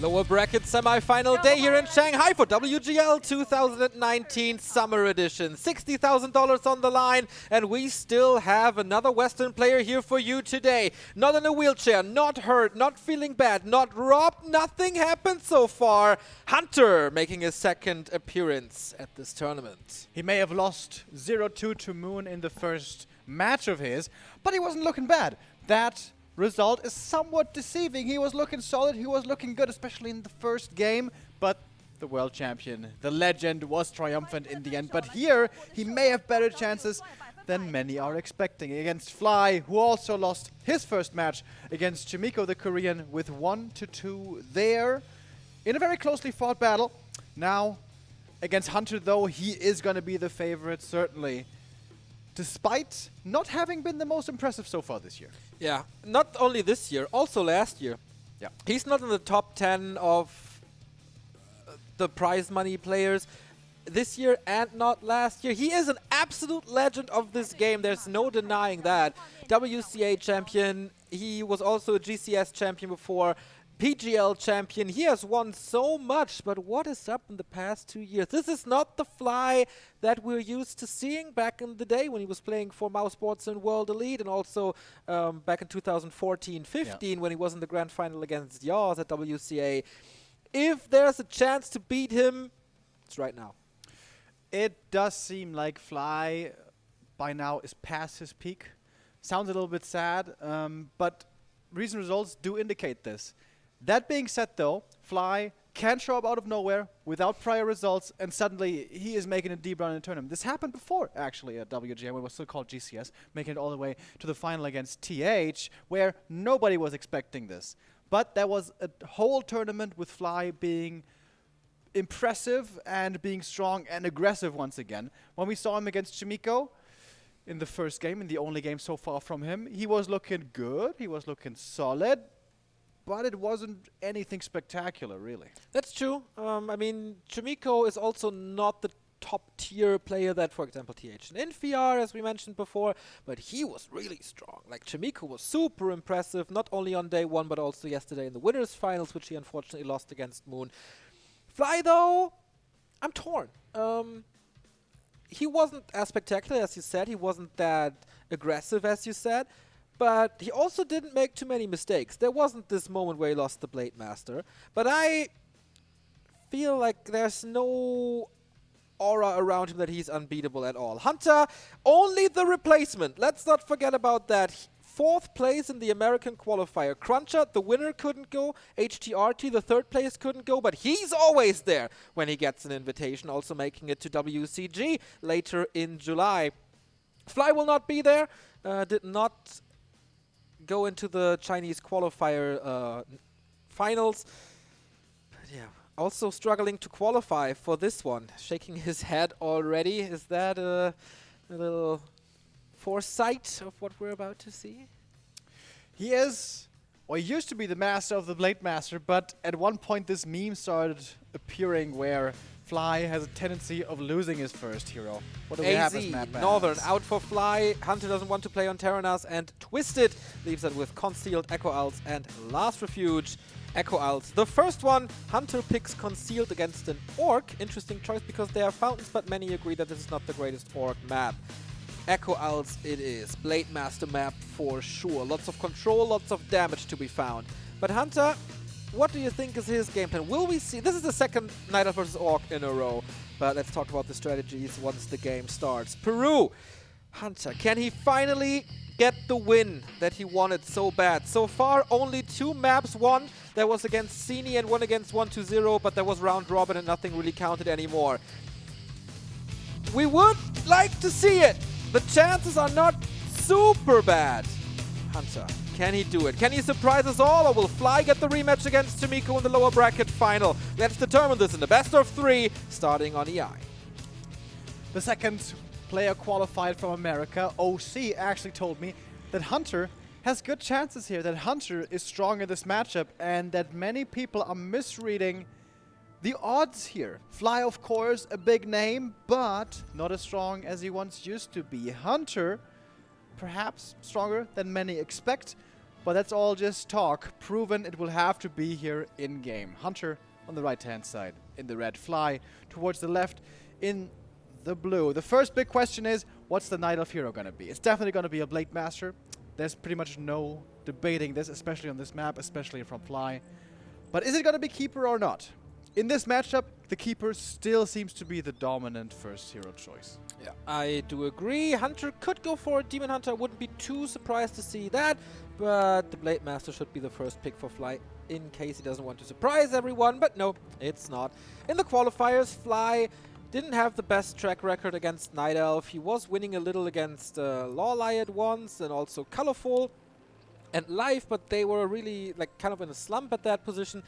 Lower bracket semi-final day here in Shanghai for WGL 2019 Summer Edition. $60,000 on the line, and we still have another Western player here for you today. Not in a wheelchair, not hurt, not feeling bad, not robbed, nothing happened so far. Hunter making his second appearance at this tournament. He may have lost 0-2 to Moon in the first match of his, but he wasn't looking bad. That result is somewhat deceiving. He was looking solid, he was looking good, especially in the first game, but the world champion, the legend, was triumphant in the end. But here, he may have better chances than many are expecting against Fly, who also lost his first match against Chimiko, the Korean, with 1-2 there in a very closely fought battle. Now, against Hunter, though, he is going to be the favorite, certainly, despite not having been the most impressive so far this year. Yeah, not only this year, also last year. Yeah. He's not in the top 10 of the prize money players this year and not last year. He is an absolute legend of this game. There's no denying that. WCA champion. He was also a GCS champion before. PGL champion. He has won so much, but what is up in the past 2 years? This is not the Fly that we're used to seeing back in the day when he was playing for Mouse Sports and World Elite, and also back in 2014-15 when he was in the grand final against Yaws at WCA. If there's a chance to beat him, it's right now. It does seem like Fly by now is past his peak. Sounds a little bit sad, but recent results do indicate this. That being said, though, Fly can show up out of nowhere without prior results, and suddenly he is making a deep run in the tournament. This happened before, actually, at WGL, when it was still called GCS, making it all the way to the final against TH, where nobody was expecting this. But there was a whole tournament with Fly being impressive and being strong and aggressive once again. When we saw him against Chimiko in the first game, in the only game so far from him, he was looking good, he was looking solid, but it wasn't anything spectacular, really. That's true. I mean, Chimiko is also not the top-tier player that, for example, TH and Infi are, as we mentioned before, but he was really strong. Like, Chimiko was super impressive, not only on day one, but also yesterday in the winners' finals, which he unfortunately lost against Moon. Fly, though, I'm torn. He wasn't as spectacular as you said, he wasn't that aggressive as you said, but he also didn't make too many mistakes. There wasn't this moment where he lost the Blade Master, but I feel like there's no aura around him that he's unbeatable at all. Hunter, only the replacement. Let's not forget about that. Fourth place in the American qualifier. Cruncher, the winner, couldn't go. HTRT, the third place, couldn't go, but he's always there when he gets an invitation, also making it to WCG later in July. Fly will not be there, did not go into the Chinese qualifier finals. But yeah, also struggling to qualify for this one. Shaking his head already. Is that a little foresight of what we're about to see? He is, or he used to be, the master of the Blade Master, but at one point this meme started appearing where Fly has a tendency of losing his first hero. What do we have as map Northern out for Fly. Hunter doesn't want to play on Terranas, and Twisted leaves it with Concealed, Echo Owls, and Last Refuge, Echo Owls. The first one, Hunter picks Concealed against an Orc. Interesting choice because they are fountains, but many agree that this is not the greatest Orc map. Echo Owls it is. Blade Master map for sure. Lots of control, lots of damage to be found. But Hunter, what do you think is his game plan? Will we see... This is the second Night Elf vs. Orc in a row. But let's talk about the strategies once the game starts. Peru. Hunter, can he finally get the win that he wanted so bad? So far, only 2 maps won. There was against Sini and one against 1-0, but there was round robin and nothing really counted anymore. We would like to see it. The chances are not super bad. Hunter, can he do it? Can he surprise us all, or will Fly get the rematch against Chimiko in the lower bracket final? Let's determine this in the best of 3, starting on EI. The second player qualified from America, OC, actually told me that Hunter has good chances here, that Hunter is strong in this matchup, and that many people are misreading the odds here. Fly, of course, a big name, but not as strong as he once used to be. Hunter, perhaps stronger than many expect, but that's all just talk. Proven it will have to be here in-game. Hunter on the right-hand side in the red, Fly towards the left in the blue. The first big question is, what's the Night Elf hero going to be? It's definitely going to be a Blade Master. There's pretty much no debating this, especially on this map, especially from Fly. But is it going to be Keeper or not? In this matchup, the Keeper still seems to be the dominant first hero choice. Yeah, I do agree. Hunter could go for a Demon Hunter. I wouldn't be too surprised to see that. But the Blade Master should be the first pick for Fly in case he doesn't want to surprise everyone. But no, it's not. In the qualifiers, Fly didn't have the best track record against Night Elf. He was winning a little against Lawliot once and also Colorful and Life, but they were really like kind of in a slump at that position.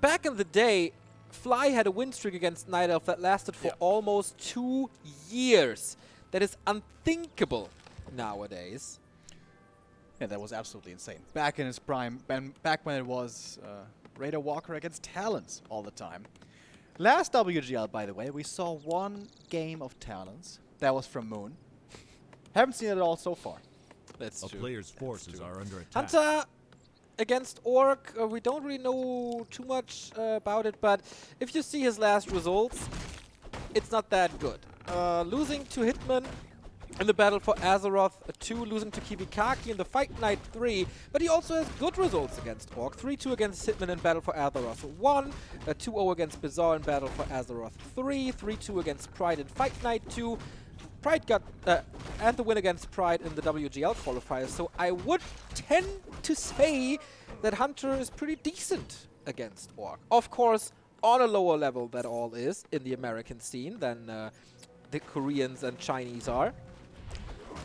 Back in the day, Fly had a win streak against Night Elf that lasted for almost 2 years. That is unthinkable nowadays. Yeah, that was absolutely insane. Back in his prime, back when it was Raider Walker against Talons all the time. Last WGL, by the way, we saw one game of Talons. That was from Moon. Haven't seen it at all so far. That's true. A player's forces are under attack. Hunter against Orc, we don't really know too much about it, but if you see his last results, it's not that good. Losing to Hitman in the battle for Azeroth 2, losing to Kibikaki in the Fight Night 3, but he also has good results against Orc. 3-2 against Hitman in battle for Azeroth 1, 2-0 against Bizarre in battle for Azeroth 3, 3-2 against Pride in Fight Night 2. Pride got, and the win against Pride in the WGL qualifiers, so I would tend to say that Hunter is pretty decent against Orc. Of course, on a lower level that all is in the American scene than the Koreans and Chinese are.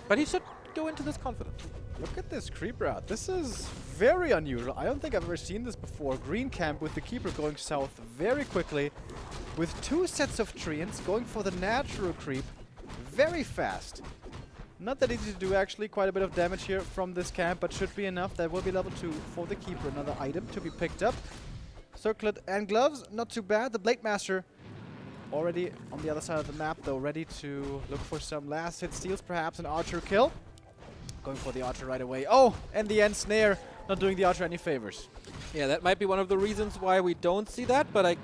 But he should go into this confident. Look at this creep route. This is very unusual. I don't think I've ever seen this before. Green camp with the Keeper going south very quickly with 2 sets of treants going for the natural creep very fast. Not that easy to do actually. Quite a bit of damage here from this camp, but should be enough. That will be level 2 for the Keeper. Another item to be picked up. Circlet and gloves, not too bad. The Blade Master already on the other side of the map though, ready to look for some last hit steals, perhaps an Archer kill. Going for the Archer right away. Oh, and the end snare, not doing the Archer any favors. Yeah, that might be one of the reasons why we don't see that, but I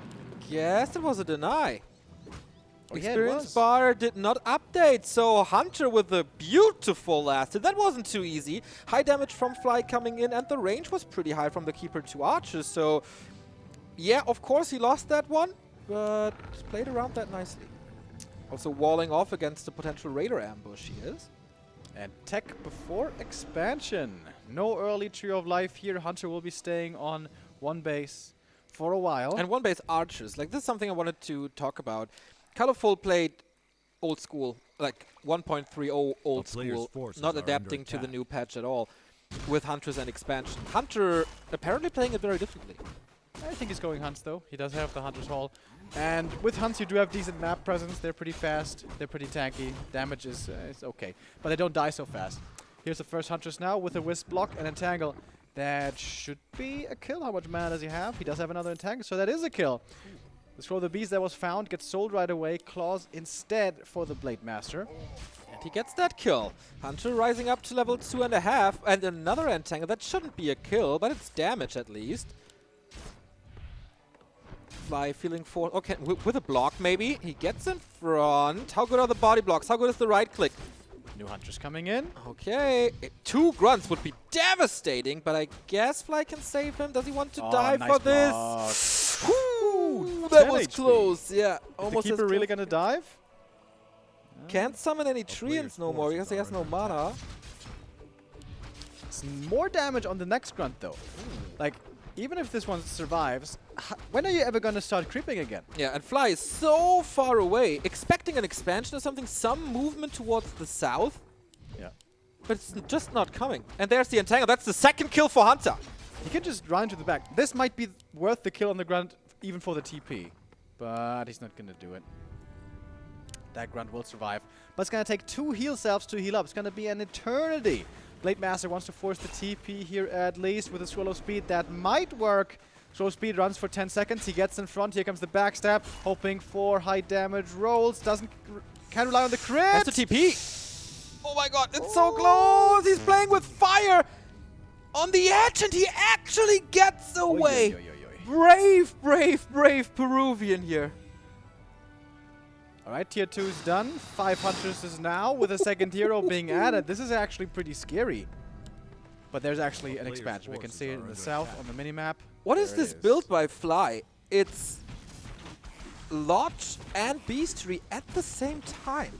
guess it was a deny. Oh, yeah, Experience bar did not update, so Hunter with a beautiful last hit. That wasn't too easy. High damage from Fly coming in, and the range was pretty high from the Keeper to Archers, so yeah, of course he lost that one, but played around that nicely. Also walling off against the potential Raider ambush he is. And tech before expansion. No early Tree of Life here. Hunter will be staying on one base for a while. And one base Archers. Like, this is something I wanted to talk about. Colorful played old school, like 1.30 old school, not adapting to the new patch at all with Hunters and expansion. Hunter apparently playing it very differently. I think he's going Hunts though. He does have the Hunter's Hall. And with Hunts you do have decent map presence. They're pretty fast. They're pretty tanky. Damage is okay. But they don't die so fast. Here's the first Huntress now with a Wisp block and Entangle. That should be a kill. How much mana does he have? He does have another Entangle, so that is a kill. The Scroll of the Beast that was found gets sold right away. Claws instead for the Blade Master. And he gets that kill. Hunter rising up to level 2.5 and another Entangle. That shouldn't be a kill, but it's damage at least. Fly feeling for... Okay, with a block maybe. He gets in front. How good are the body blocks? How good is the right click? New Hunters coming in. Okay. 2 grunts would be devastating, but I guess Fly can save him. Does he want to die for this? Woo, that was close. Yeah, almost. Is the Keeper really gonna dive? Can't summon any treants no more because he has no mana. It's more damage on the next grunt though. Like, even if this one survives, when are you ever gonna start creeping again? Yeah, and Fly is so far away, expecting an expansion or something, some movement towards the south. Yeah. But it's just not coming. And there's the Entangle. That's the second kill for Hunter. He can just run to the back. This might be worth the kill on the grunt, even for the TP. But he's not gonna do it. That grunt will survive. But it's gonna take 2 heal salves to heal up. It's gonna be an eternity. Blade Master wants to force the TP here at least with a Swallow Speed. That might work. Swallow Speed runs for 10 seconds. He gets in front. Here comes the backstab. Hoping for high damage rolls. Can't rely on the crit. That's the TP. Oh my god, it's so close. He's playing with fire. on the edge, and he actually gets away. Oy, oy, oy, oy. Brave, brave, brave Peruvian here. All right, tier 2 is done. 5 hunters is now with a second hero being added. This is actually pretty scary. But there's actually an expansion. We can see it in the south on the minimap. What is There it this build by Fly? It's Lodge and Beastery at the same time.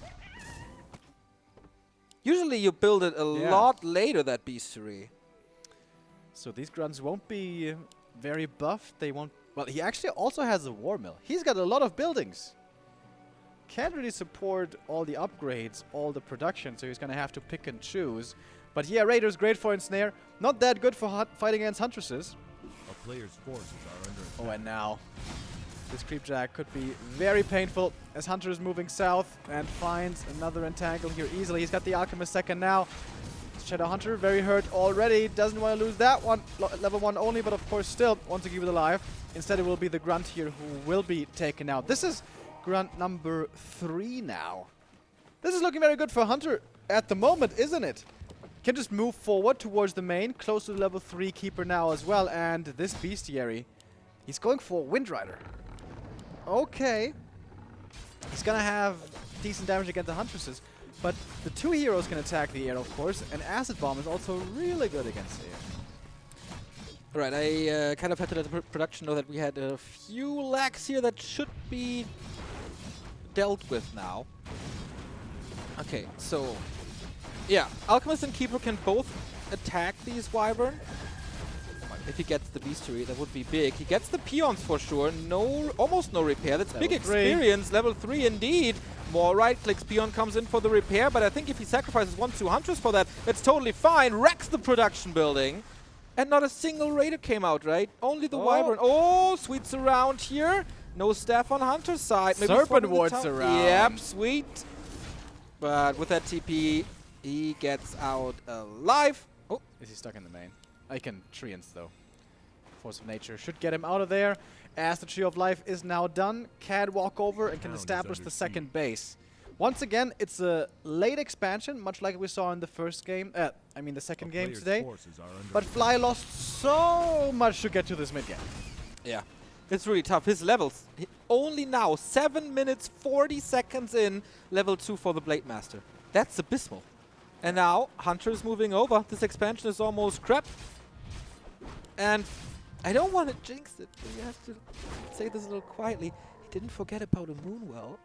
Usually you build it a lot later, that Beastery. So these grunts won't be very buffed. They won't... Well, he actually also has a war mill. He's got a lot of buildings. Can't really support all the upgrades, all the production, so he's going to have to pick and choose. But yeah, Raider's great for ensnare. Not that good for fighting against Huntresses. A player's forces are under attack. Oh, and now this creepjack could be very painful as Hunter is moving south and finds another entangle here easily. He's got the Alchemist second now. Shadow Hunter very hurt already. Doesn't want to lose that one. Level 1 only, but of course still wants to keep it alive. Instead it will be the Grunt here who will be taken out. This is Grunt number 3 now. This is looking very good for Hunter at the moment, isn't it? Can just move forward towards the main, close to the level 3 keeper now as well. And this bestiary, he's going for Wind Rider. Okay. He's gonna have decent damage against the Huntresses, but the 2 heroes can attack the air, of course, and Acid Bomb is also really good against the air. Right, I kind of had to let the production know that we had a few lags here that should be dealt with now. Okay, so yeah, Alchemist and Keeper can both attack these Wyvern. If he gets the Beastery, that would be big. He gets the Peons for sure. No, almost no repair. That's big experience. Level 3 indeed. More right clicks. Peon comes in for the repair, but I think if he sacrifices 1-2 Hunters for that, it's totally fine. Wrecks the production building. And not a single Raider came out, right? Only the Wyvern. Oh, sweet surround here. No staff on Hunter's side. Maybe Serpent wards around. Yep, sweet. But with that TP, he gets out alive. Oh, is he stuck in the main? I can Treants though. Force of Nature should get him out of there. As the Tree of Life is now done, CAD walk over and can establish the second base. Once again, it's a late expansion, much like we saw in the first game. I mean the second game today. But Fly lost so much to get to this mid game. Yeah, it's really tough. His levels, only now 7 minutes 40 seconds in, level 2 for the Blade Master. That's abysmal. And now Hunter is moving over. This expansion is almost crap. And I don't want to jinx it, but you have to say this a little quietly. He didn't forget about a Moonwell.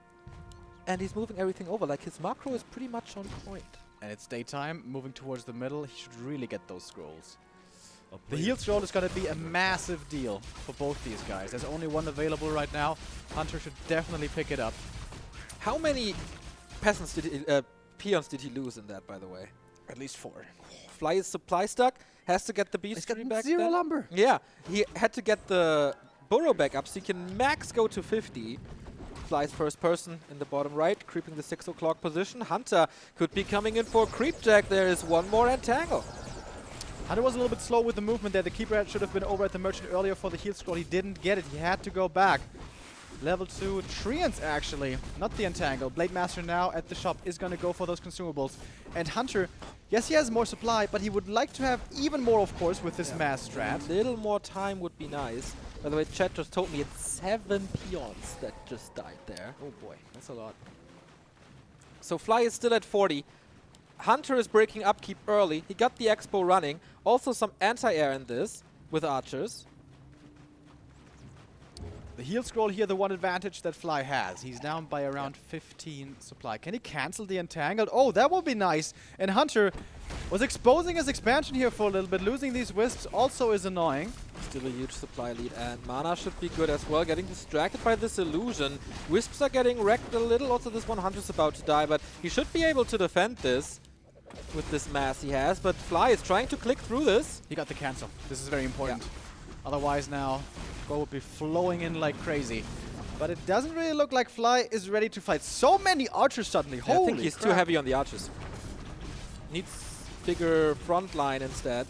And he's moving everything over. Like, his macro is pretty much on point. And it's daytime, moving towards the middle. He should really get those scrolls. The heal scroll is going to be a massive deal for both these guys. There's only one available right now. Hunter should definitely pick it up. How many peasants did he, peons did he lose in that, by the way? At least 4. Fly is supply stuck. Has to get the Beastery back. 0 then. lumber. Yeah, he had to get the burrow back up so he can max go to 50. Fly's first person in the bottom right, creeping the 6 o'clock position. Hunter could be coming in for a creepjack. There is one more entangle. Hunter was a little bit slow with the movement there. The keeper should have been over at the merchant earlier for the heal scroll. He didn't get it. He had to go back. Level 2 Treants actually, not the entangle. Blade Master now at the shop is going to go for those consumables. And Hunter, yes, he has more supply, but he would like to have even more, of course, with this mass strat. A little more time would be nice. By the way, chat just told me it's 7 peons that just died there. Oh boy, that's a lot. So Fly is still at 40. Hunter is breaking upkeep early. He got the expo running. Also some anti-air in this with archers. The heal scroll here, the one advantage that Fly has. He's down by around 15 supply. Can he cancel the entangled? Oh, that would be nice. And Hunter was exposing his expansion here for a little bit. Losing these wisps also is annoying. Still a huge supply lead, and mana should be good as well. Getting distracted by this illusion. Wisps are getting wrecked a little. Also, this 100's about to die, but he should be able to defend this with this mass he has. But Fly is trying to click through this. He got the cancel. This is very important. Otherwise now, Go would be flowing in like crazy. But it doesn't really look like Fly is ready to fight. So many archers suddenly. Yeah, Holy I think he's crap. too heavy on the archers. Needs bigger front line instead.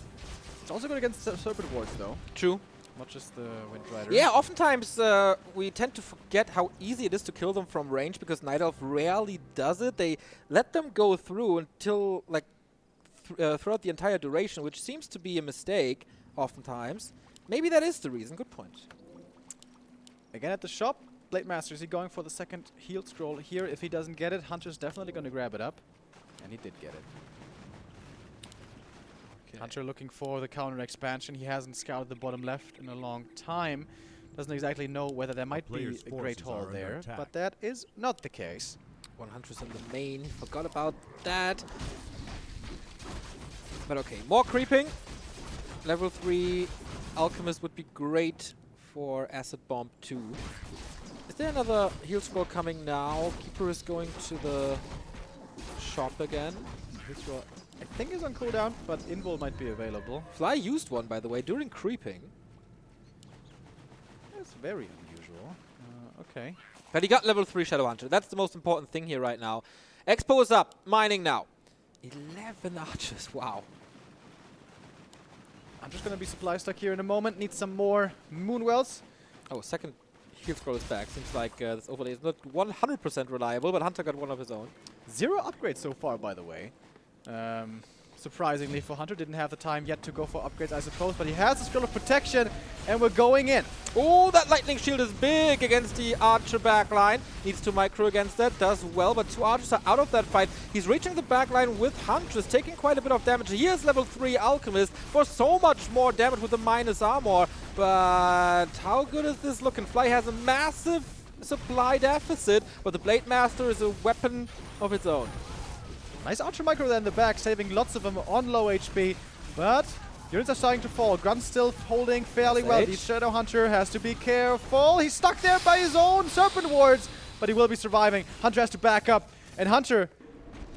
It's also good against Serpent Wards though. True. Not just the Wind Rider. Yeah, oftentimes we tend to forget how easy it is to kill them from range because Night Elf rarely does it. They let them go through until like throughout the entire duration, which seems to be a mistake oftentimes. Maybe that is the reason. Good point. Again at the shop. Blade Master, is he going for the second heal scroll here? If he doesn't get it, Hunter's definitely going to grab it up. And he did get it. Okay. Hunter looking for the counter expansion. He hasn't scouted the bottom left in a long time. Doesn't exactly know whether there might be a great hall there. But that is not the case. 100's in the main. Forgot about that. But okay, more creeping. Level 3 Alchemist would be great for Acid Bomb 2. Is there another heal scroll coming now? Keeper is going to the shop again. Heal scroll, I think, is on cooldown, but Invul might be available. Fly used one, by the way, during creeping. That's very unusual. Okay. But he got level 3 Shadowhunter. That's the most important thing here right now. Expo is up. Mining now. 11 archers. Wow. I'm just going to be supply stuck here in a moment. Need some more Moonwells. Oh, second heal scroll is back. Seems like this overlay is not 100% reliable, but Hunter got one of his own. 0 upgrades so far, by the way. Surprisingly for Hunter, didn't have the time yet to go for upgrades, I suppose, but he has a Scroll of Protection, and we're going in. Oh, that lightning shield is big against the archer backline. Needs to micro against that, does well, but 2 archers are out of that fight. He's reaching the backline with Huntress, taking quite a bit of damage. Here's level 3 Alchemist for so much more damage with the minus armor. But how good is this looking? Fly has a massive supply deficit, but the Blade Master is a weapon of its own. Nice Archer Micro there in the back, saving lots of them on low HP, but units are starting to fall. Grunt's still holding fairly well. The Shadowhunter has to be careful. He's stuck there by his own Serpent Wards, but he will be surviving. Hunter has to back up, and Hunter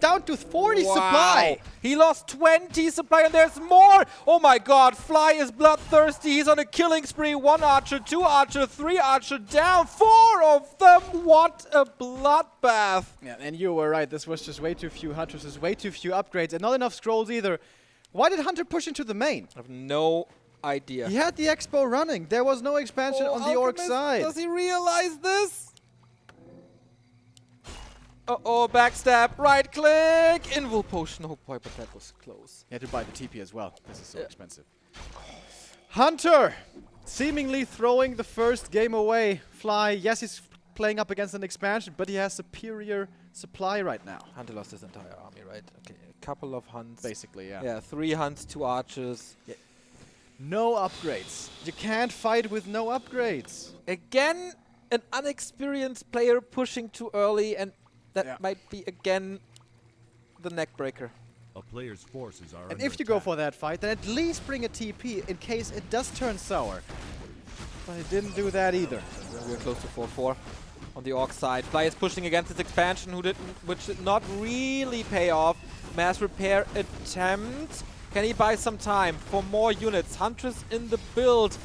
down to 40 supply. He lost 20 supply, and there's more. Oh my god, Fly is bloodthirsty. He's on a killing spree. 1 archer, 2 archer, 3 archer down. 4 of them. What a bloodbath. Yeah, and you were right. This was just way too few Huntresses, way too few upgrades, and not enough scrolls either. Why did Hunter push into the main? I have no idea. He had the Expo running. There was no expansion on the Orc side. Does he realize this? Uh-oh, backstab, right click, Invul Potion. Oh boy, but that was close. He had to buy the TP as well. This is so expensive. Hunter seemingly throwing the first game away. Fly, yes, he's playing up against an expansion, but he has superior supply right now. Hunter lost his entire army, right? Okay, a couple of hunts. Basically, yeah. Yeah, 3 hunts, 2 archers. Yeah. No upgrades. You can't fight with no upgrades. Again, an unexperienced player pushing too early, and that might be, again, the neck breaker. A player's forces are and if you go for that fight, then at least bring a TP in case it does turn sour. But it didn't do that either. We're close to 4-4 on the Orc side. Fly is pushing against its expansion, which did not really pay off. Mass repair attempt. Can he buy some time for more units? Huntress in the build.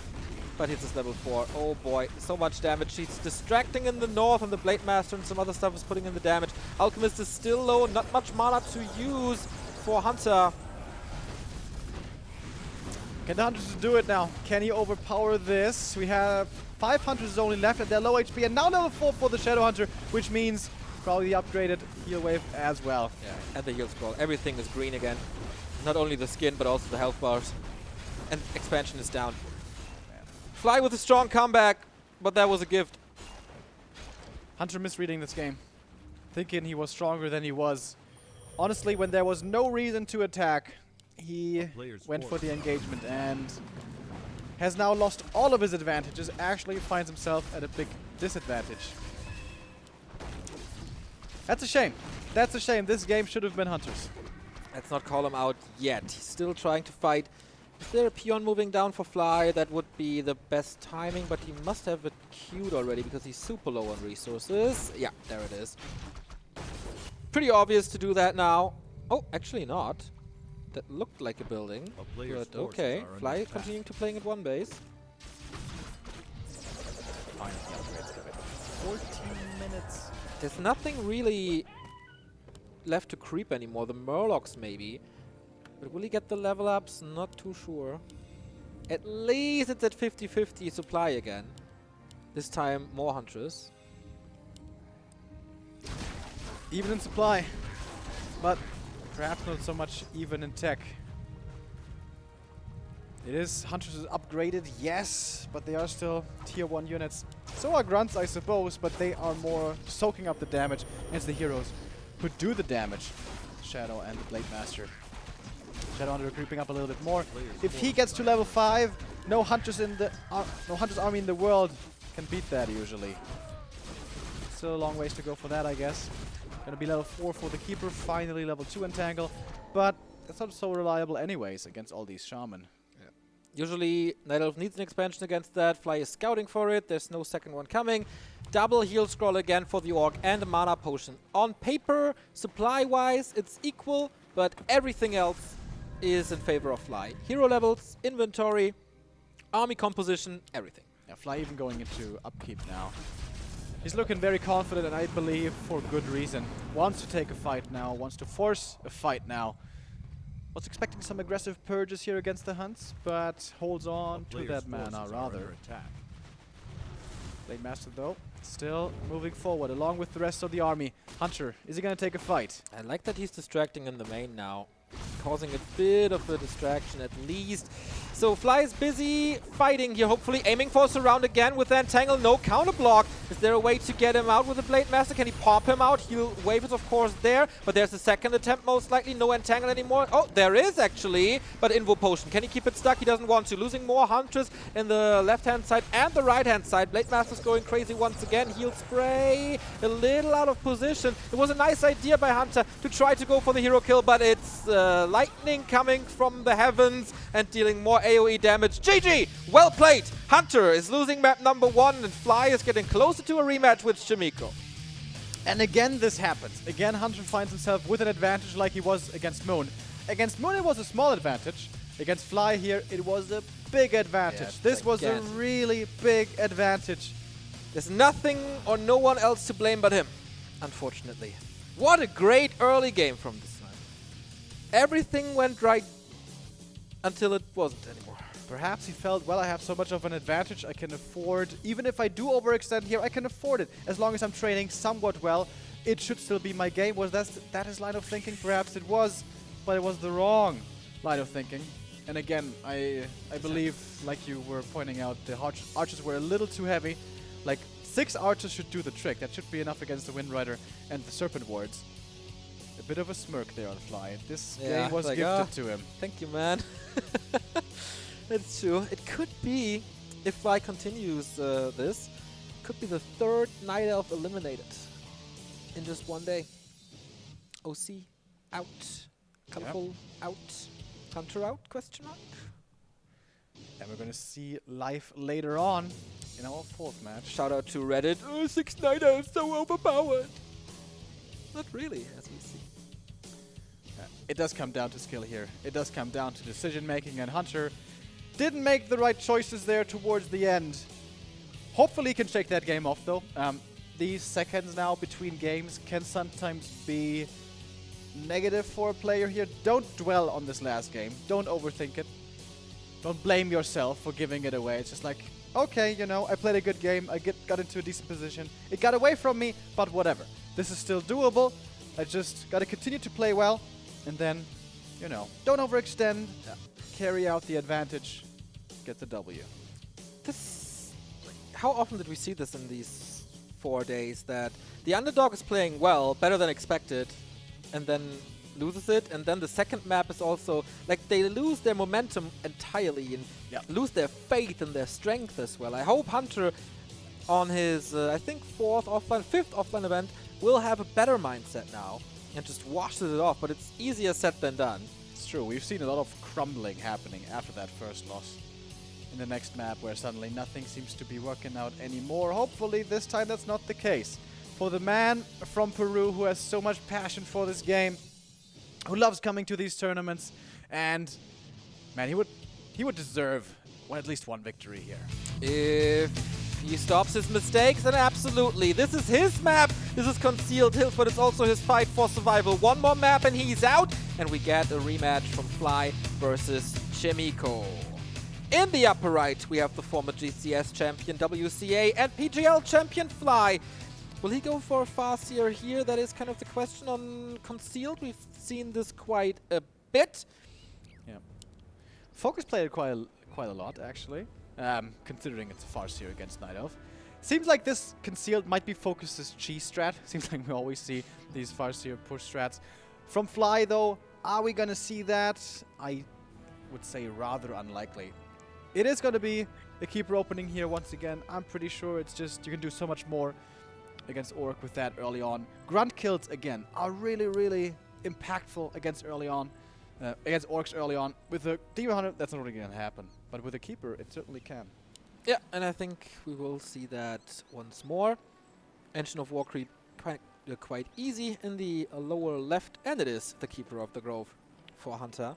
But hits his level 4. Oh boy, so much damage. He's distracting in the north, and the Blade Master and some other stuff is putting in the damage. Alchemist is still low, not much mana to use for Hunter. Can the Hunters do it now? Can he overpower this? We have 5 Hunters only left, and they're low HP, and now level 4 for the Shadowhunter, which means probably the upgraded heal wave as well. Yeah, and the heal scroll. Everything is green again. Not only the skin, but also the health bars. And expansion is down. Fly with a strong comeback, but that was a gift. Hunter misreading this game. Thinking he was stronger than he was. Honestly, when there was no reason to attack, he went for the engagement and has now lost all of his advantages. Actually finds himself at a big disadvantage. That's a shame. That's a shame. This game should have been Hunter's. Let's not call him out yet. He's still trying to fight. Is there a peon moving down for Fly? That would be the best timing, but he must have it queued already because he's super low on resources. Yeah, there it is. Pretty obvious to do that now. Oh, actually not. That looked like a building. But okay, Fly continuing to playing at 1 base. 14 minutes. There's nothing really left to creep anymore. The Murlocs maybe. But will he get the level ups? Not too sure. At least it's at 50-50 supply again. This time more Huntress. Even in supply. But Perhaps not so much even in tech. It is Hunters is upgraded, yes, but they are still tier 1 units. So are Grunts, I suppose, but they are more soaking up the damage. And it's the heroes who do the damage. Shadow and the Blade Master. Shadow Hunter creeping up a little bit more. If he gets to level 5, no Hunters army in the world can beat that usually. Still a long ways to go for that, I guess. Gonna be level 4 for the Keeper, finally level 2 Entangle, but that's not so reliable anyways against all these Shaman. Usually, Night Elf needs an expansion against that. Fly is scouting for it. There's no second one coming. Double heal scroll again for the Orc and a mana potion. On paper, supply-wise, it's equal, but everything else is in favor of Fly. Hero levels, inventory, army composition, everything. Yeah, Fly even going into upkeep now. He's looking very confident, and I believe for good reason. Wants to take a fight now, wants to force a fight now. Was expecting some aggressive purges here against the Hunts, but holds on to that mana rather. Blade Master though, still moving forward along with the rest of the army. Hunter, is he gonna take a fight? I like that he's distracting in the main now, causing a bit of a distraction at least. So Fly is busy fighting here, hopefully aiming for a surround again with the Entangle. No counter block. Is there a way to get him out with the Blade Master? Can he pop him out? He'll wave it, of course, there. But there's a second attempt, most likely. No Entangle anymore. Oh, there is actually. But Invo Potion. Can he keep it stuck? He doesn't want to. Losing more Hunters in the left-hand side and the right-hand side. Blade Master's going crazy once again. Heal Spray. A little out of position. It was a nice idea by Hunter to try to go for the hero kill, but it's lightning coming from the heavens and dealing more AoE damage. GG! Well played! Hunter is losing map number 1 and Fly is getting closer to a rematch with Chimico. And again this happens. Again Hunter finds himself with an advantage like he was against Moon. Against Moon it was a small advantage. Against Fly here it was a big advantage. Yeah, this was a really big advantage. There's nothing or no one else to blame but him, unfortunately. What a great early game from this man. Everything went right until it wasn't anymore. Perhaps he felt, well, I have so much of an advantage, I can afford, even if I do overextend here, I can afford it. As long as I'm training somewhat well, it should still be my game. Was that his line of thinking? Perhaps it was, but it was the wrong line of thinking. And again, I believe, like you were pointing out, the archers were a little too heavy. Like, 6 archers should do the trick. That should be enough against the Wind Rider and the Serpent Wards. A bit of a smirk there on Fly. This game was like, gifted to him. Thank you, man. It's true. It could be, if Fly continues this, could be the 3rd Night Elf eliminated in just one day. OC out. Colorful out. Hunter out? Question mark? And we're going to see live later on in our 4th match. Shout out to Reddit. Oh, 6 Night Elves so overpowered. Not really, as we see. It does come down to skill here. It does come down to decision making, and Hunter didn't make the right choices there towards the end. Hopefully he can shake that game off though. These seconds now between games can sometimes be negative for a player here. Don't dwell on this last game. Don't overthink it. Don't blame yourself for giving it away. It's just like, okay, you know, I played a good game. I got into a decent position. It got away from me, but whatever. This is still doable. I just got to continue to play well. And then, you know, don't overextend. Carry out the advantage. Get the W. This, how often did we see this in these 4 days, that the underdog is playing well, better than expected, and then loses it, and then the second map is also, like, they lose their momentum entirely and lose their faith and their strength as well. I hope Hunter on his, I think 5th offline event will have a better mindset now and just washes it off, but it's easier said than done. It's true, we've seen a lot of crumbling happening after that first loss. In the next map where suddenly nothing seems to be working out anymore. Hopefully this time that's not the case. For the man from Peru who has so much passion for this game, who loves coming to these tournaments, and man, he would deserve at least one victory here. If he stops his mistakes, then absolutely. This is his map. This is Concealed Hills, but it's also his fight for survival. One more map and he's out, and we get a rematch from Fly versus Chimico. In the upper right, we have the former GCS champion WCA and PGL champion Fly. Will he go for a Farseer here? That is kind of the question on Concealed. We've seen this quite a bit. Yeah. Focus played it quite a lot, actually, considering it's a Farseer against Night Elf. Seems like this Concealed might be Focus's cheese strat. Seems like we always see these Farseer push strats. From Fly, though, are we going to see that? I would say rather unlikely. It is going to be the Keeper opening here once again. I'm pretty sure it's just you can do so much more against ORC with that early on. Grunt kills, again, are really, really impactful against against orcs early on. With the W100, that's not really going to happen. But with a Keeper, it certainly can. Yeah, and I think we will see that once more. Engine of War creep quite easy in the lower left, and it is the Keeper of the Grove for Hunter.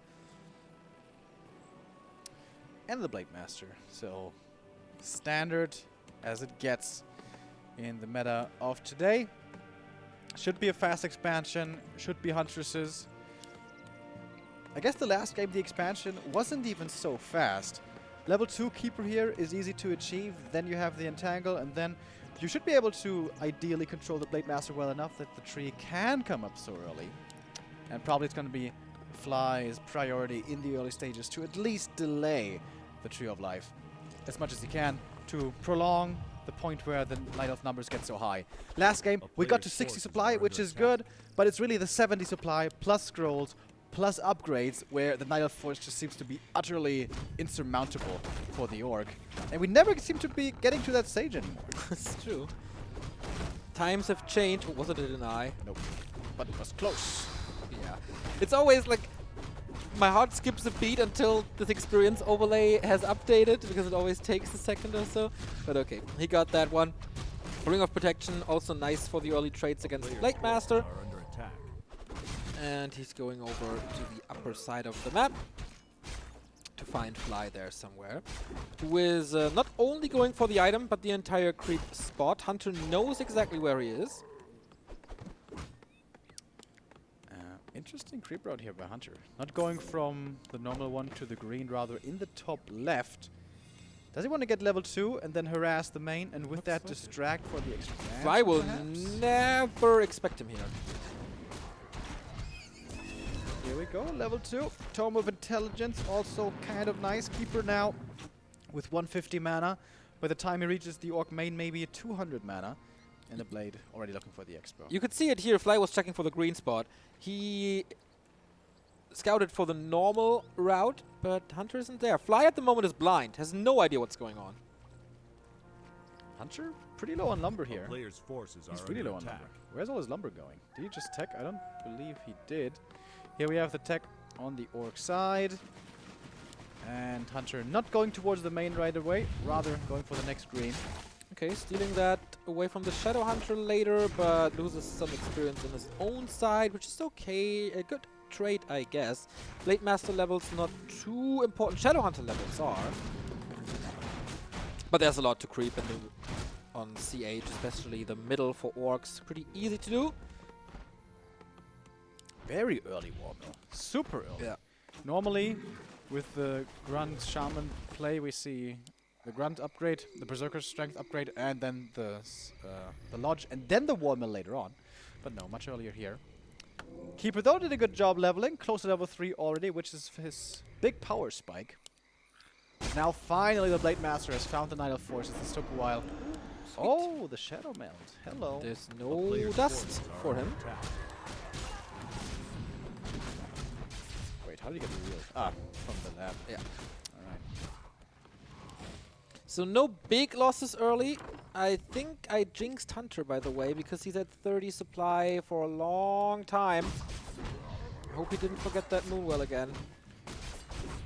And the Blade Master. So, standard as it gets in the meta of today. Should be a fast expansion, should be Huntresses. I guess the last game, the expansion, wasn't even so fast. Level 2 Keeper here is easy to achieve, then you have the Entangle, and then you should be able to ideally control the Blade Master well enough that the tree can come up so early. And probably it's going to be Fly's priority in the early stages to at least delay the Tree of Life as much as he can to prolong the point where the Night Elf numbers get so high. Last game, we got to 60 supply, which is good, but it's really the 70 supply plus scrolls plus upgrades where the Night Elf force just seems to be utterly insurmountable for the Orc. And we never seem to be getting to that stage anymore. It's true. Times have changed. Was it a deny? Nope. But it was close. Yeah. It's always like my heart skips a beat until this experience overlay has updated, because it always takes a second or so. But okay, he got that one. Ring of Protection, also nice for the early trades against the Blade Master. Are under attack. And he's going over to the upper side of the map to find Fly there somewhere, who is not only going for the item, but the entire creep spot. Hunter knows exactly where he is. Interesting creep route here by Hunter. Not going from the normal one to the green, rather in the top left. Does he want to get level 2 and then harass the main, and with that distract for the expansion? Fly will perhaps? never expect him here. Here we go, level 2. Tome of Intelligence, also kind of nice. Keeper now with 150 mana. By the time he reaches the Orc main, maybe 200 mana. And the Blade already looking for the Expo. You could see it here. Fly was checking for the green spot. He scouted for the normal route, but Hunter isn't there. Fly at the moment is blind, has no idea what's going on. Hunter, pretty low on lumber here. Players' forces He's are really under low on attack. lumber. Where's all his lumber going? Did he just tech? I don't believe he did. Here we have the tech on the Orc side. And Hunter not going towards the main right away, rather going for the next green. Okay, stealing that away from the Shadow Hunter later, but loses some experience on his own side, which is okay. A good trade, I guess. Blade Master levels not too important. Shadow Hunter levels are. But there's a lot to creep into on CH, especially the middle for Orcs. Pretty easy to do. Very early Warmill. Super early. Yeah. Normally, with the Grunt Shaman play, we see the Grunt upgrade, the Berserker's Strength upgrade, and then the Lodge, and then the Warmill later on. But no, much earlier here. Keeper, though, did a good job leveling. Close to level 3 already, which is his big power spike. Now, finally, the Blade Master has found the Night Elf forces. This took a while. Oh, the Shadow Meld. Hello. There's The no players' dust forces are for under him. attack. Wait, how did he get the wheel? Ah, from the lab. Yeah. Alright. So no big losses early. I think I jinxed Hunter, by the way, because he's at 30 supply for a long time. I hope he didn't forget that Moonwell again.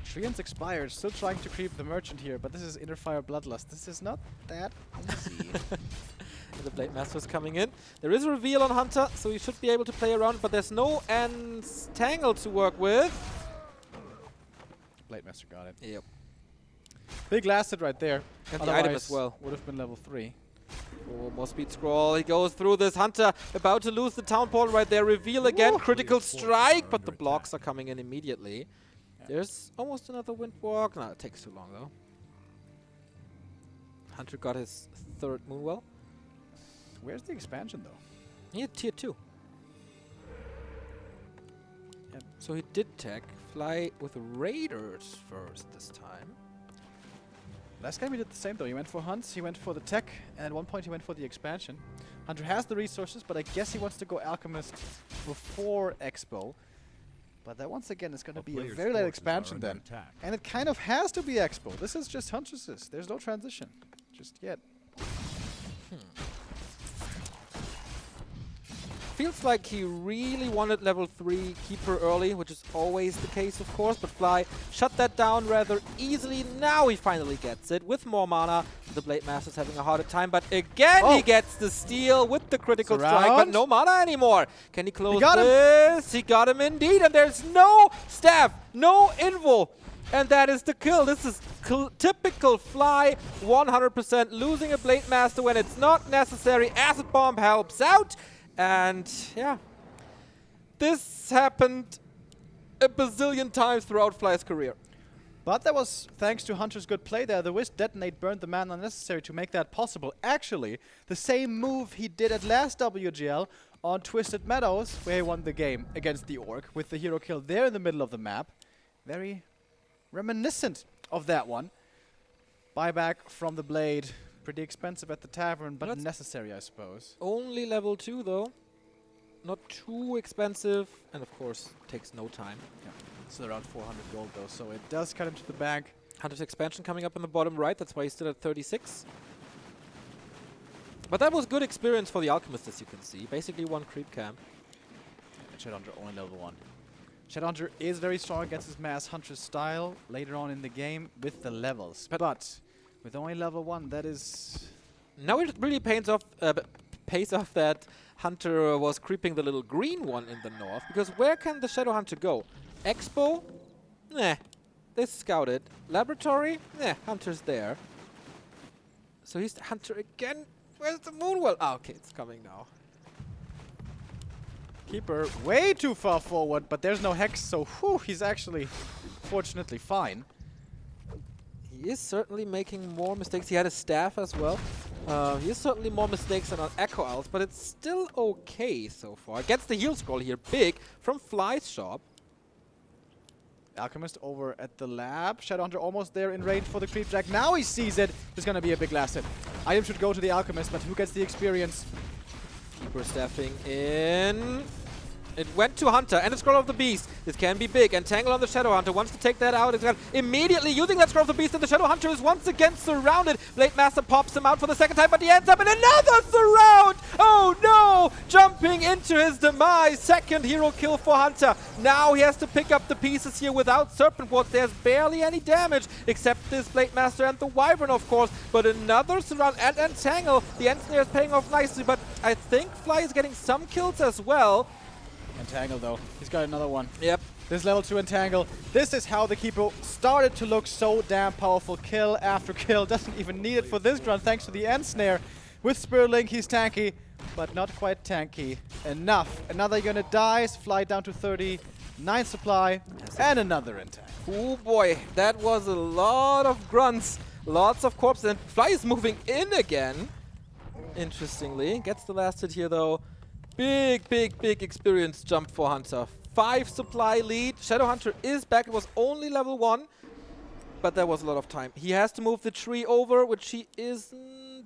Treants expired, still trying to creep the merchant here, but this is Inner Fire Bloodlust. This is not that easy. The Blade Master's coming in. There is a reveal on Hunter, so he should be able to play around, but there's no Entangle to work with. Blade Master got it. Yep. Big lasted right there. And the item as Otherwise, well. would have been level 3. Oh, more speed scroll. He goes through this. Hunter about to lose the town portal right there. Reveal again. Ooh. Critical Players' forces strike, are but the under blocks attack. are coming in immediately. Yeah. There's almost another Windwalk. No, it takes too long though. Hunter got his third Moonwell. Where's the expansion, though? He had tier 2. Yep. So he did tech. Fly with Raiders first this time. Last game he did the same, though. He went for hunts, he went for the tech, and at one point he went for the expansion. Hunter has the resources, but I guess he wants to go Alchemist before Expo. But that, once again, is going to be a player's very late forces expansion are then. under attack. And it kind of has to be Expo. This is just Huntress's. There's no transition. Just yet. Feels like he really wanted level 3 Keeper early, which is always the case, of course, but Fly shut that down rather easily. Now he finally gets it with more mana. The Blade Master's having a harder time, but again he gets the steal with the critical strike, but no mana anymore. Can he close this? He got him indeed, and there's no staff, no invul. And that is the kill. This is typical Fly, 100% losing a Blade Master when it's not necessary. Acid Bomb helps out. And yeah, this happened a bazillion times throughout Fly's career. But that was thanks to Hunter's good play there. The Wisp Detonate burned the mana necessary to make that possible. Actually, the same move he did at last WGL on Twisted Meadows, where he won the game against the Orc with the hero kill there in the middle of the map. Very reminiscent of that one. Buyback from the Blade. Pretty expensive at the tavern, but That's necessary, I suppose. Only level 2 though. Not too expensive, and of course takes no time. Yeah. It's around 400 gold though, so it does cut into the bag. Hunter's expansion coming up in the bottom right, that's why he's still at 36. But that was good experience for the Alchemist, as you can see. Basically one creep camp. Shadowhunter only level 1. Shadowhunter is very strong against his Mass Hunter style later on in the game with the levels. But with only level 1, that is... Now it really pays off that Hunter was creeping the little green one in the north, because where can the Shadowhunter go? Expo? Nah. They scouted. Laboratory? Nah, Hunter's there. So he's the Hunter again. Where's the Moonwell? Ah, okay, it's coming now. Keeper way too far forward, but there's no Hex, so whew, he's actually fortunately fine. He is certainly making more mistakes. He had a staff as well. He is certainly more mistakes than on Echo Owls, but it's still okay so far. Gets the heal scroll here, big, from Fly's shop. Alchemist over at the lab. Shadowhunter almost there in range for the creep jack. Now he sees it. There's going to be a big last hit. Item should go to the Alchemist, but who gets the experience? Keeper staffing in. It went to Hunter and the Scroll of the Beast. This can be big. Entangle on the Shadowhunter wants to take that out. It's immediately using that Scroll of the Beast, and the Shadowhunter is once again surrounded. Blade Master pops him out for the second time, but he ends up in another surround! Oh no! Jumping into his demise. Second hero kill for Hunter. Now he has to pick up the pieces here without Serpent Wards. There's barely any damage, except this Blade Master and the Wyvern, of course. But another surround and Entangle. The Ensnare is paying off nicely, but I think Fly is getting some kills as well. Entangle though. He's got another one. Yep. This level 2 Entangle. This is how the Keeper started to look so damn powerful. Kill after kill. Doesn't even need it for this run thanks to the Ensnare. With Spirit Link he's tanky, but not quite tanky enough. Another unit dies. Fly down to 39 supply. And another Entangle. Oh boy, that was a lot of grunts. Lots of corpses. And Fly is moving in again. Interestingly. Gets the last hit here though. Big, big, big experience jump for Hunter. 5 supply lead. Shadowhunter is back. It was only level 1, but there was a lot of time. He has to move the tree over, which he is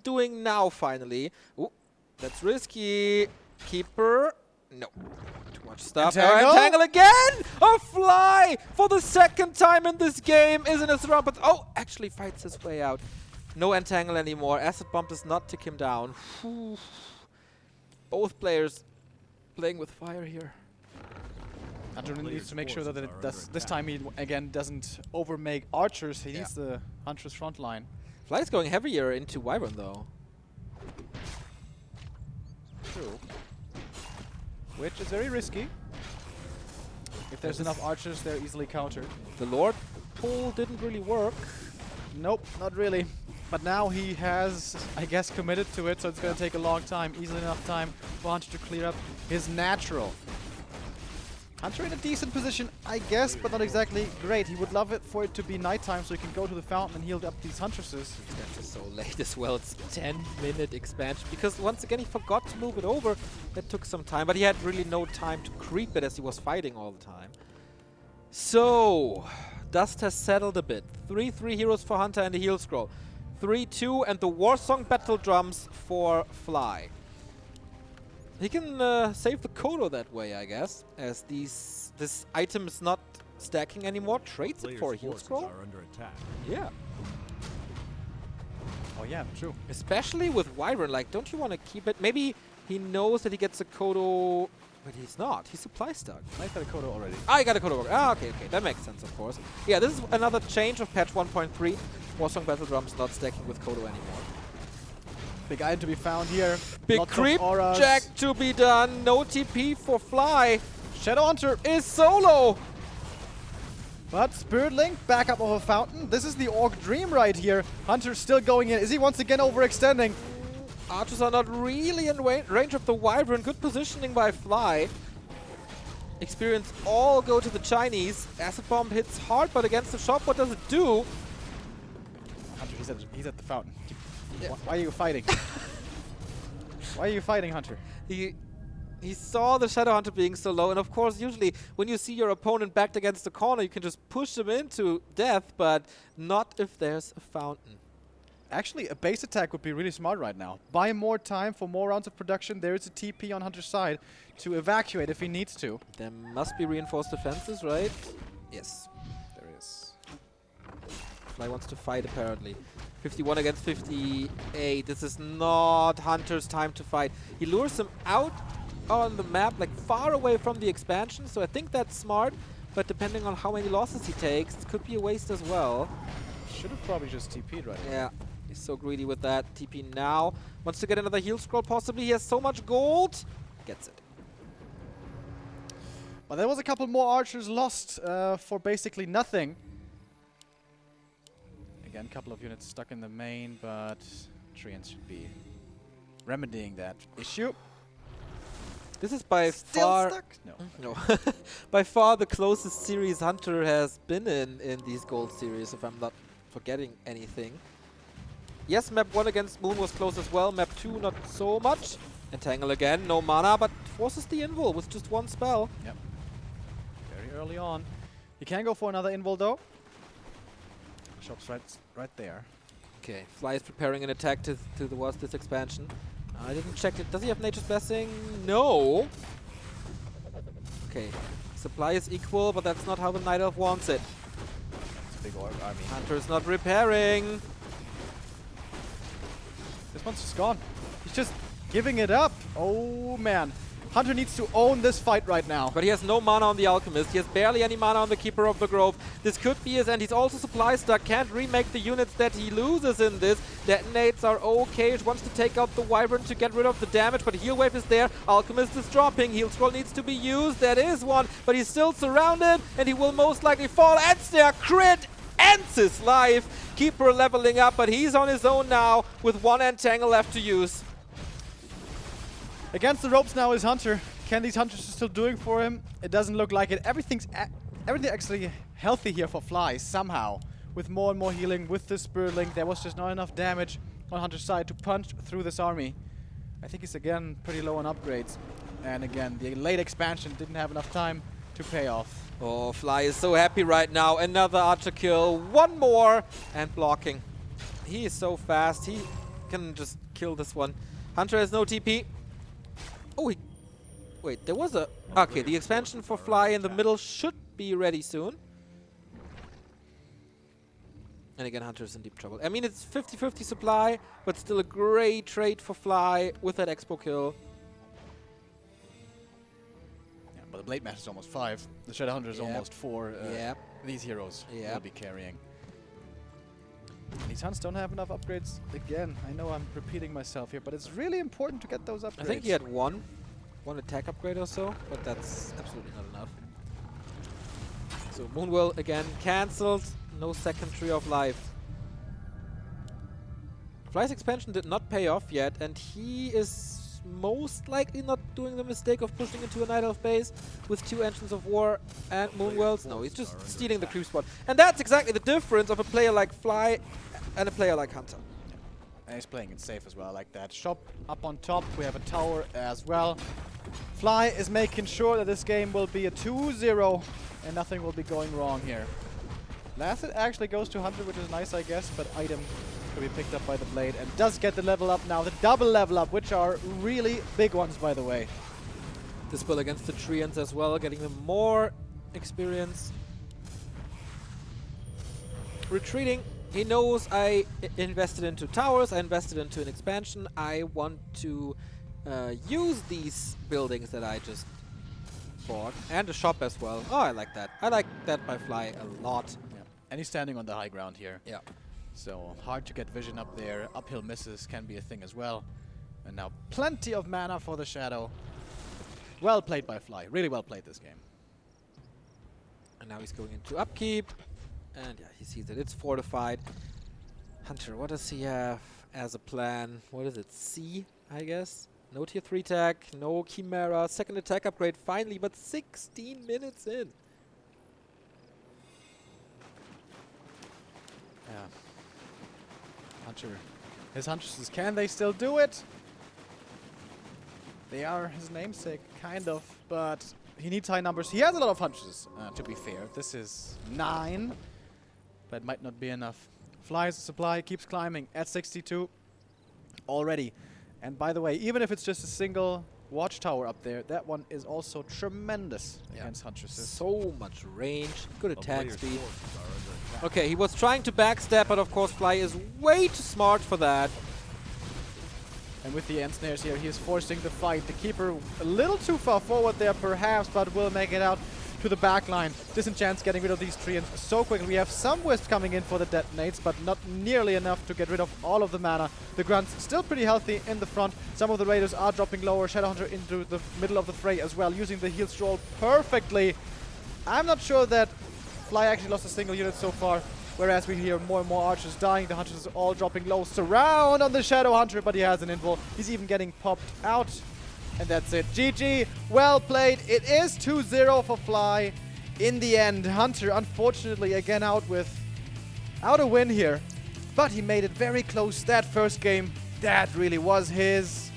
doing now finally. Ooh, that's risky. Keeper. No. Too much stuff. Entangle again! A Fly for the second time in this game. Isn't a surround, but actually fights his way out. No Entangle anymore. Acid Bomb does not tick him down. Whew. Both players playing with fire here. Hunter needs to make sure that it does, this time he again doesn't overmake archers. He needs the Hunter's front line. Fly's going heavier into Wyvern though. True. Which is very risky. If there's enough archers, they're easily countered. The Lord pull didn't really work. Nope, not really. But now he has, I guess, committed to it, so it's going to take a long time, easily enough time for Hunter to clear up his natural. Hunter in a decent position, I guess, but not exactly great. He would love it for it to be nighttime so he can go to the fountain and heal up these Huntresses. That's just so late as well. It's 10-minute expansion because once again he forgot to move it over. That took some time, but he had really no time to creep it as he was fighting all the time. So, dust has settled a bit. 3-3 heroes for Hunter and the heal scroll. 3-2 and the Warsong battle drums for Fly. He can save the Kodo that way, I guess, as this item is not stacking anymore. Trades it for a heal forces scroll. are under attack. Yeah. Oh yeah, true. Especially with Wyvern, like, don't you want to keep it? Maybe he knows that he gets a Kodo, but he's not. He's supply stuck. I got a Kodo already. Ah, I got a Kodo. Ah, okay, okay. That makes sense, of course. Yeah, this is another change of patch 1.3. Warsong Battle Drums not stacking with Kodo anymore. Big item to be found here. Big Lots of creep auras. jack to be done. No TP for Fly. Shadow Hunter Is solo. But Spirit Link, back up of a fountain. This is the Orc Dream right here. Hunter still going in. Is he once again overextending? Archers are not really in range of the Wyvern. Good positioning by Fly. Experience all go to the Chinese. Acid Bomb hits hard, but against the shop, what does it do? Hunter, he's at the fountain. Yeah. Why are you fighting? Why are you fighting, Hunter? He saw the Shadow Hunter being so low, and of course, usually when you see your opponent backed against the corner, you can just push him into death, but not if there's a fountain. Actually, a base attack would be really smart right now. Buy more time for more rounds of production. There is a TP on Hunter's side to evacuate if he needs to. There must be reinforced defenses, right? Yes. There is. Fly wants to fight, apparently. 51 against 58. This is not Hunter's time to fight. He lures him out on the map, like far away from the expansion, so I think that's smart. But depending on how many losses he takes, it could be a waste as well. Should have probably just TP'd right now. Yeah, he's so greedy with that. TP now. Wants to get another heal scroll, possibly. He has so much gold. Gets it. But there was a couple more archers lost for basically nothing. Again, a couple of units stuck in the main, but Treants should be remedying that issue. This is by Still far... stuck? No. No. By far the closest series Hunter has been in these gold series, if I'm not forgetting anything. Yes, map 1 against Moon was close as well. Map 2 not so much. Entangle again, no mana, but forces the invul with just one spell. Yep. Very early on. He can go for another invul though. Shop's right there. Okay, Fly is preparing an attack to towards this expansion. I didn't check it. Does he have Nature's Blessing? No. Okay, supply is equal, but that's not how the Night Elf wants it. It's a big orc army. Hunter is not repairing. This one's just gone. He's just giving it up. Oh man. Hunter needs to own this fight right now. But he has no mana on the Alchemist. He has barely any mana on the Keeper of the Grove. This could be his end. He's also supply stuck. Can't remake the units that he loses in this. Detonates are okay. He wants to take out the Wyvern to get rid of the damage, but Heal Wave is there. Alchemist is dropping. Heal Scroll needs to be used. That is one, but he's still surrounded, and he will most likely fall. And there, crit ends his life. Keeper leveling up, but he's on his own now with one Entangle left to use. Against the ropes now is Hunter. Can these Hunters still doing for him? It doesn't look like it. Everything's actually healthy here for Fly somehow. With more and more healing with the Spirit Link, there was just not enough damage on Hunter's side to punch through this army. I think he's again pretty low on upgrades. And again, the late expansion didn't have enough time to pay off. Oh, Fly is so happy right now. Another archer kill. One more. And blocking. He is so fast. He can just kill this one. Hunter has no TP. Oh, wait, there was a... Okay, the expansion for Fly in the middle should be ready soon. And again, Hunter's in deep trouble. I mean, it's 50-50 supply, but still a great trade for Fly with that expo kill. Yeah, but the Blade Master is almost 5. The Shadow Hunter is almost 4. Yep. These heroes will be carrying. These Hunts don't have enough upgrades. Again, I know I'm repeating myself here, but it's really important to get those upgrades. I think he had one attack upgrade or so, but that's absolutely not enough. So Moonwell again cancelled. No second Tree of Life. Fly's expansion did not pay off yet, and he is most likely not doing the mistake of pushing into a Night Elf base with 2 Engines of War and Moonwells. No, he's just stealing the creep spot. And that's exactly the difference of a player like Fly and a player like Hunter. And he's playing it safe as well, like that. Shop up on top, we have a tower as well. Fly is making sure that this game will be a 2-0 and nothing will be going wrong here. Last hit actually goes to Hunter, which is nice, I guess, but item to be picked up by the Blade and does get the level up now. The double level up, which are really big ones, by the way. This build against the Treants as well, getting them more experience. Retreating. He knows I invested into towers, I invested into an expansion. I want to use these buildings that I just bought. And a shop as well. Oh, I like that. I like that by Fly a lot. Yeah. And he's standing on the high ground here. Yeah. So hard to get vision up there. Uphill misses can be a thing as well. And now plenty of mana for the Shadow. Well played by Fly. Really well played this game. And now he's going into upkeep. And yeah, he sees it. It's fortified. Hunter, what does he have as a plan? What is it? C, I guess? No tier 3 tech, no Chimera. Second attack upgrade finally, but 16 minutes in. Yeah. Hunter. His Huntresses, can they still do it? They are his namesake, kind of, but he needs high numbers. He has a lot of Huntresses, to be fair. This is 9, but it might not be enough. Fly's supply keeps climbing at 62 already. And by the way, even if it's just a single watchtower up there, that one is also tremendous against Huntresses. So much range, good A attack player's speed. forces are under attack. Okay, he was trying to backstab, but of course Fly is way too smart for that. And with the end snares here, he is forcing the fight. The keeper a little too far forward there perhaps, but will make it out to the back line. Disenchant's getting rid of these treants so quickly. We have some wisps coming in for the detonates, but not nearly enough to get rid of all of the mana. The grunts still pretty healthy in the front. Some of the raiders are dropping lower. Shadowhunter into the middle of the fray as well, using the heal stroll perfectly. I'm not sure that Fly actually lost a single unit so far. Whereas we hear more and more archers dying, the hunters are all dropping low. Surround on the Shadow Hunter, but he has an invul. He's even getting popped out. And that's it. GG, well played. It is 2-0 for Fly. In the end, Hunter, unfortunately, again out a win here. But he made it very close. That first game, that really was his.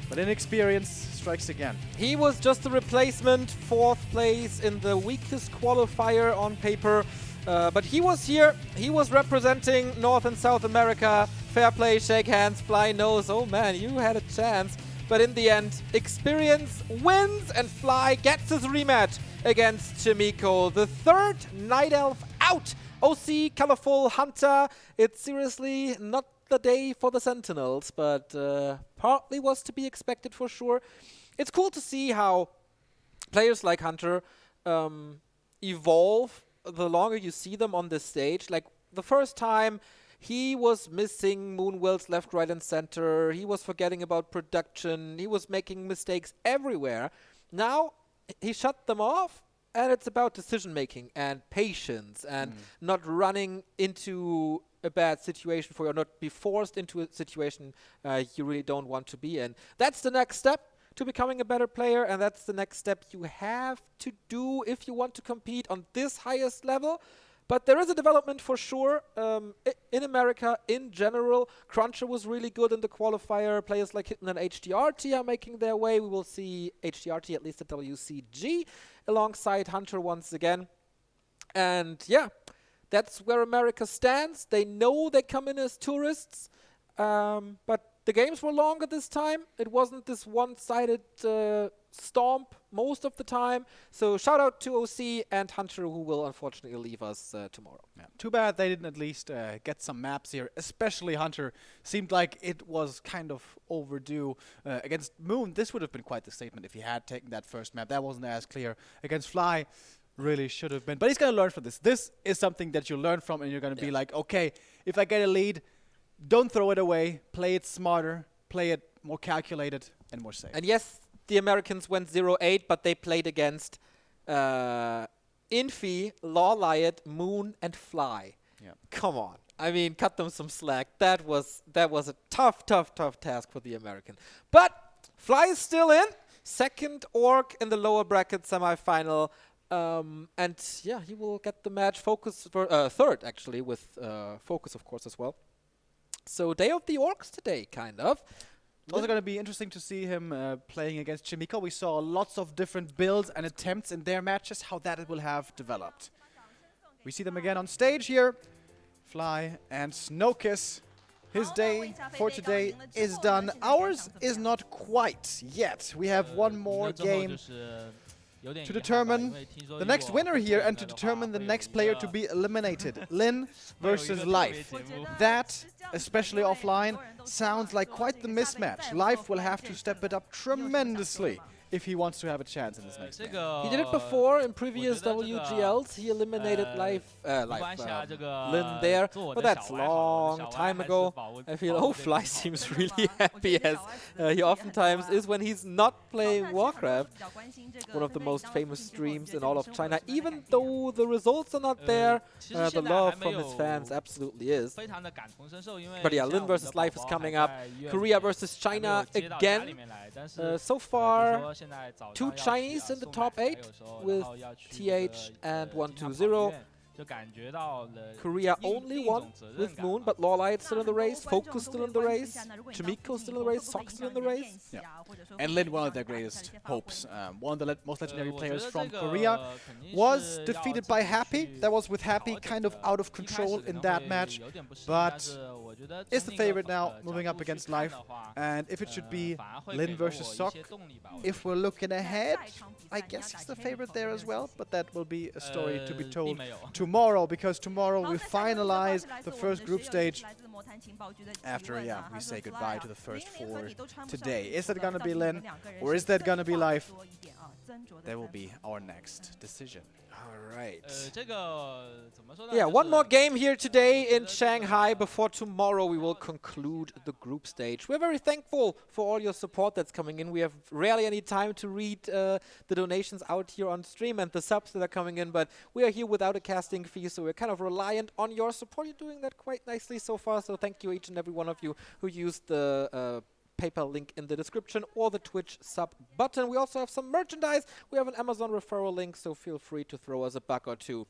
But inexperience strikes again. He was just a replacement, 4th place in the weakest qualifier on paper. But he was here, he was representing North and South America. Fair play, shake hands, Fly knows, oh man, you had a chance. But in the end, experience wins and Fly gets his rematch against Chimiko. The 3rd Night Elf out. OC, colorful Hunter. It's seriously not the day for the Sentinels, but partly was to be expected for sure. It's cool to see how players like Hunter evolve the longer you see them on this stage. Like the first time, he was missing Moonwells left, right, and center. He was forgetting about production. He was making mistakes everywhere. Now, he shut them off, and it's about decision-making and patience and not running into a bad situation for you, or not be forced into a situation you really don't want to be in. That's the next step to becoming a better player, and that's the next step you have to do if you want to compete on this highest level. But there is a development for sure in America in general. Cruncher was really good in the qualifier. Players like Hitman and HDRT are making their way. We will see HDRT at least at WCG alongside Hunter once again. And yeah, that's where America stands. They know they come in as tourists, but the games were longer this time. It wasn't this one-sided stomp most of the time. So shout out to OC and Hunter, who will unfortunately leave us tomorrow. Yeah. Too bad they didn't at least get some maps here, especially Hunter. Seemed like it was kind of overdue. Against Moon, this would have been quite the statement if he had taken that first map. That wasn't as clear. Against Fly, really should have been. But he's going to learn from this. This is something that you learn from, and you're going to be like, okay, if I get a lead, don't throw it away. Play it smarter. Play it more calculated and more safe. And yes, the Americans went 0-8, but they played against Infi, Law Liot, Moon, and Fly. Yeah. Come on. I mean, cut them some slack. That was a tough task for the American. But Fly is still in. Second orc in the lower bracket semifinal. And yeah, he will get the match. Focus for third, actually, with Focus, of course, as well. So day of the orcs today, kind of. It's also going to be interesting to see him playing against Chimico. We saw lots of different builds and attempts in their matches, how that will have developed. We see them again on stage here. Fly and Snowkiss. His day for today is done. Ours is not quite yet. We have one more game to determine the next winner here and to determine the next player to be eliminated. Lin versus Life. That, especially offline, sounds like quite the mismatch. Life will have to step it up tremendously if he wants to have a chance in this next game. He did it before in previous WGLs. He eliminated Lin there, but that's long time ago. I feel Fly seems really happy, as he oftentimes is when he's not playing Warcraft. One of the most famous streams in all of China. Even though the results are not there, the love from his fans absolutely is. But yeah, Lin versus Life is coming up. Korea versus China again. So far, 2 Chinese in the top 8 with TH and 120. Korea only one with Moon, but Lawlight still in the race, Focus still in the race, Chimico still in the race, Sok still in the race. Yeah. And Lin, one of their greatest hopes. One of the most legendary players from Korea, was defeated by Happy. That was with Happy kind of out of control in that match, but is the favorite now, moving up against Life. And if it should be Lin versus Sok, if we're looking ahead, I guess he's the favorite there as well, but that will be a story to be told tomorrow, because tomorrow we finalize the first group stage after, we say goodbye to the first 4 today. Is that gonna be Lin, or is that gonna be Life? That will be our next decision. Alright. Yeah, one more game here today in Shanghai before tomorrow we will conclude the group stage. We're very thankful for all your support that's coming in. We have rarely any time to read the donations out here on stream and the subs that are coming in, but we are here without a casting fee, so we're kind of reliant on your support. You're doing that quite nicely so far, so thank you each and every one of you who used the PayPal link in the description or the Twitch sub button. We also have some merchandise. We have an Amazon referral link, so feel free to throw us a buck or two.